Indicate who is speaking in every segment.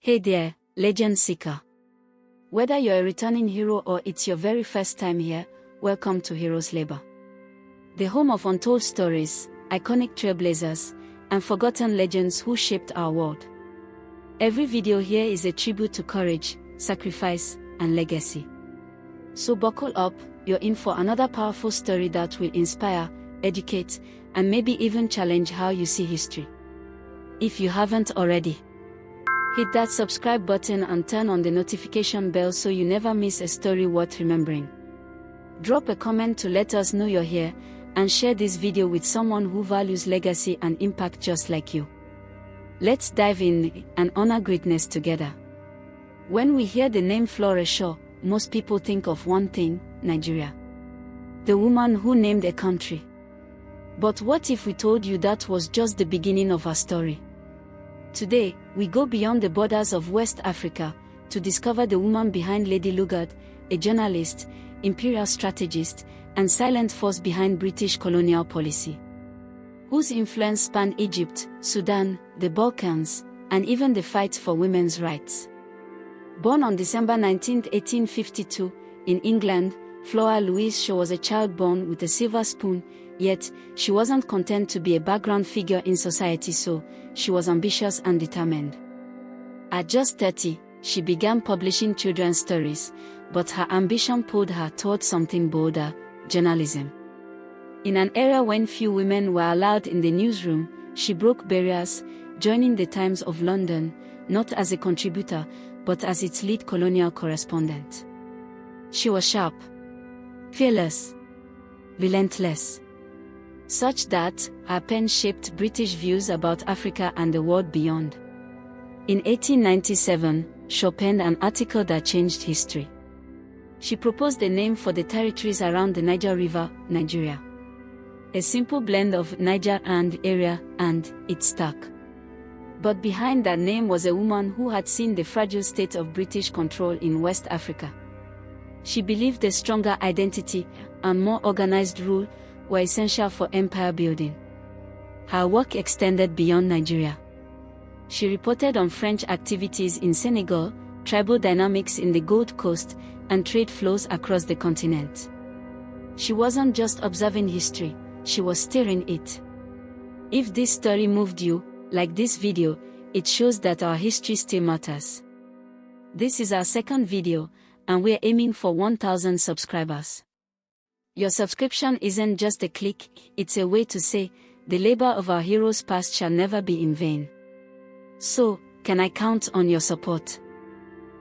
Speaker 1: Hey there, legend seeker. Whether you're a returning hero or it's your very first time here, welcome to Heroes Labor. The home of untold stories, iconic trailblazers, and forgotten legends who shaped our world. Every video here is a tribute to courage, sacrifice, and legacy. So buckle up, you're in for another powerful story that will inspire, educate, and maybe even challenge how you see history. If you haven't already, hit that subscribe button and turn on the notification bell so you never miss a story worth remembering. Drop a comment to let us know you're here, and share this video with someone who values legacy and impact just like you. Let's dive in and honor greatness together. When we hear the name Flora Shaw, most people think of one thing: Nigeria. The woman who named a country. But what if we told you that was just the beginning of our story? Today, we go beyond the borders of West Africa to discover the woman behind Lady Lugard, a journalist, imperial strategist, and silent force behind British colonial policy, whose influence spanned Egypt, Sudan, the Balkans, and even the fight for women's rights. Born on December 19, 1852, in England, Flora Louise Shaw was a child born with a silver spoon, yet she wasn't content to be a background figure in society, so she was ambitious and determined. At just 30, she began publishing children's stories, but her ambition pulled her towards something bolder: journalism. In an era when few women were allowed in the newsroom, she broke barriers, joining the Times of London, not as a contributor, but as its lead colonial correspondent. She was sharp, fearless, relentless, such that her pen shaped British views about Africa and the world beyond. In 1897, Shaw penned an article that changed history. She proposed a name for the territories around the Niger River, Nigeria. A simple blend of Niger and area, and it stuck. But behind that name was a woman who had seen the fragile state of British control in West Africa. She believed a stronger identity and more organized rule were essential for empire building. Her work extended beyond Nigeria. She reported on French activities in Senegal, tribal dynamics in the Gold Coast, and trade flows across the continent. She wasn't just observing history, she was steering it. If this story moved you, like this video, it shows that our history still matters. This is our second video, and we're aiming for 1,000 subscribers. Your subscription isn't just a click, it's a way to say, the labor of our heroes past shall never be in vain. So, can I count on your support?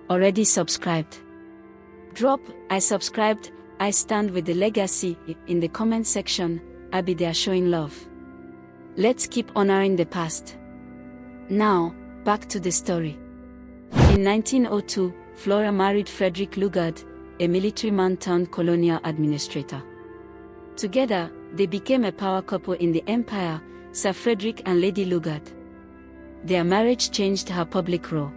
Speaker 1: Already subscribed? Drop "I subscribed, I stand with the legacy" in the comment section. I'll be there showing love. Let's keep honoring the past. Now, back to the story. In 1902, Flora married Frederick Lugard, a military man turned colonial administrator. Together, they became a power couple in the empire, Sir Frederick and Lady Lugard. Their marriage changed her public role.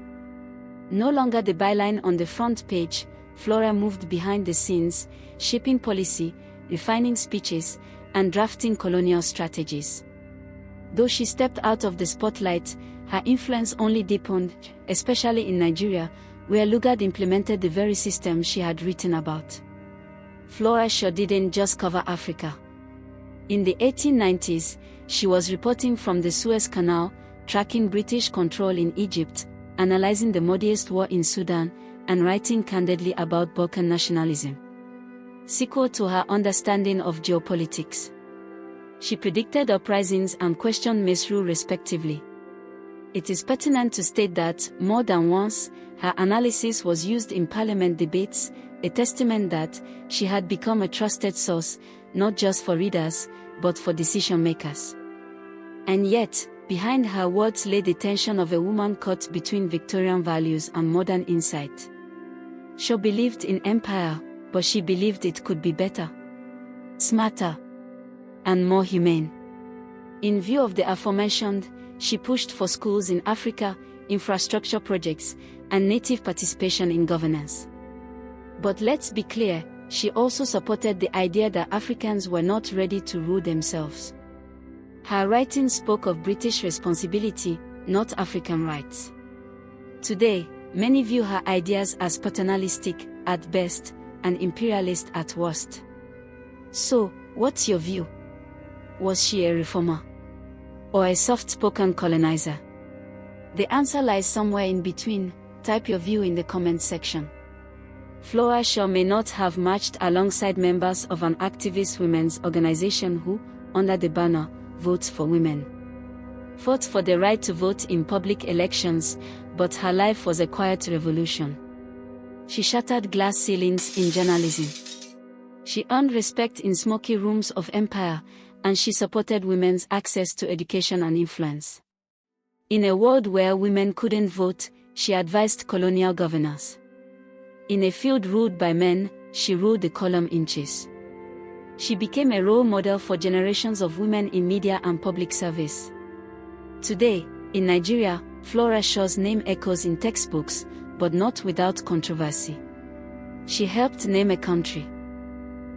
Speaker 1: No longer the byline on the front page, Flora moved behind the scenes, shaping policy, refining speeches, and drafting colonial strategies. Though she stepped out of the spotlight, her influence only deepened, especially in Nigeria, where Lugard implemented the very system she had written about. Flora Shaw didn't just cover Africa. In the 1890s, she was reporting from the Suez Canal, tracking British control in Egypt, analyzing the muddiest war in Sudan, and writing candidly about Balkan nationalism. Sequel to her understanding of geopolitics. She predicted uprisings and questioned misrule respectively. It is pertinent to state that, more than once, her analysis was used in parliament debates, a testament that she had become a trusted source, not just for readers, but for decision-makers. And yet, behind her words lay the tension of a woman caught between Victorian values and modern insight. Shaw believed in empire, but she believed it could be better, smarter, and more humane. In view of the aforementioned, she pushed for schools in Africa, infrastructure projects, and native participation in governance. But let's be clear, she also supported the idea that Africans were not ready to rule themselves. Her writing spoke of British responsibility, not African rights. Today, many view her ideas as paternalistic, at best, and imperialist at worst. So, what's your view? Was she a reformer? Or a soft-spoken colonizer? The answer lies somewhere in between. Type your view in the comment section. Flora Shaw may not have marched alongside members of an activist women's organization who, under the banner, Votes for Women, fought for the right to vote in public elections, but her life was a quiet revolution. She shattered glass ceilings in journalism. She earned respect in smoky rooms of empire, and she supported women's access to education and influence. In a world where women couldn't vote, she advised colonial governors. In a field ruled by men, she ruled the column inches. She became a role model for generations of women in media and public service. Today, in Nigeria, Flora Shaw's name echoes in textbooks, but not without controversy. She helped name a country.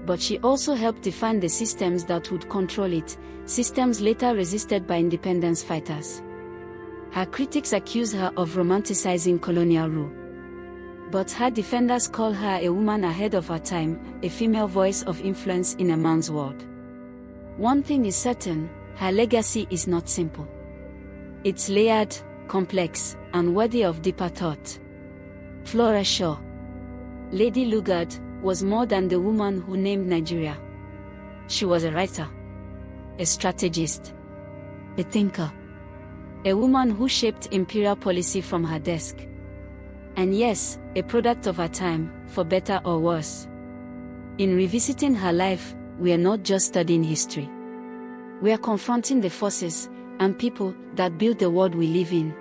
Speaker 1: But she also helped define the systems that would control it, systems later resisted by independence fighters. Her critics accuse her of romanticizing colonial rule. But her defenders call her a woman ahead of her time, a female voice of influence in a man's world. One thing is certain, her legacy is not simple. It's layered, complex, and worthy of deeper thought. Flora Shaw, Lady Lugard, was more than the woman who named Nigeria. She was a writer, a strategist, a thinker, a woman who shaped imperial policy from her desk. And yes, a product of her time, for better or worse. In revisiting her life, we are not just studying history. We are confronting the forces and people that build the world we live in.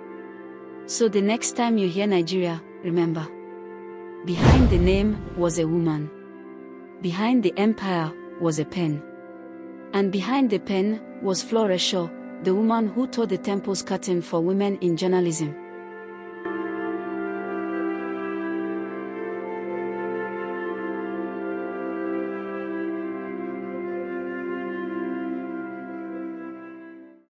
Speaker 1: So the next time you hear Nigeria, remember, behind the name was a woman. Behind the empire was a pen. And behind the pen was Flora Shaw, the woman who tore the temple's curtain for women in journalism.